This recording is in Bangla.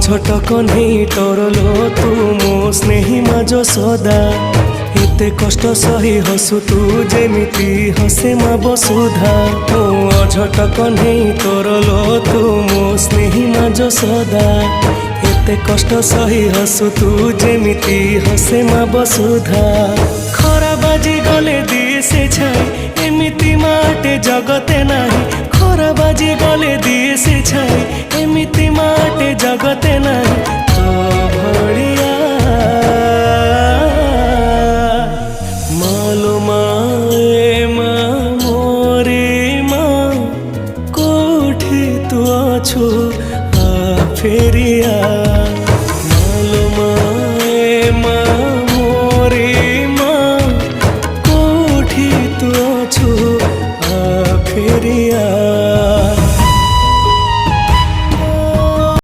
অঝট কহ্নেই তরল তু মো স্নেহী মা যশোদা এতে কষ্ট সহি হসু তু যেমিতি হসে মা বসুধা মো অঝট কহ্নেই তরল তু মো স্নেহী মা যশোদা এতে কষ্ট সহি হসু তু যেমিতি হসে মা বসুধা খরা বাজি গলে দিয়ে সে ছাই এমিতি মাটে জগতে নাহি খরা বাজি গলে দিয়ে সে ছাই এমিতি মাটে জগতে নাহি তো ভড়িয়া মালো মা এ মা মোরে মা কোঠি তু অছু ফেরিয়া।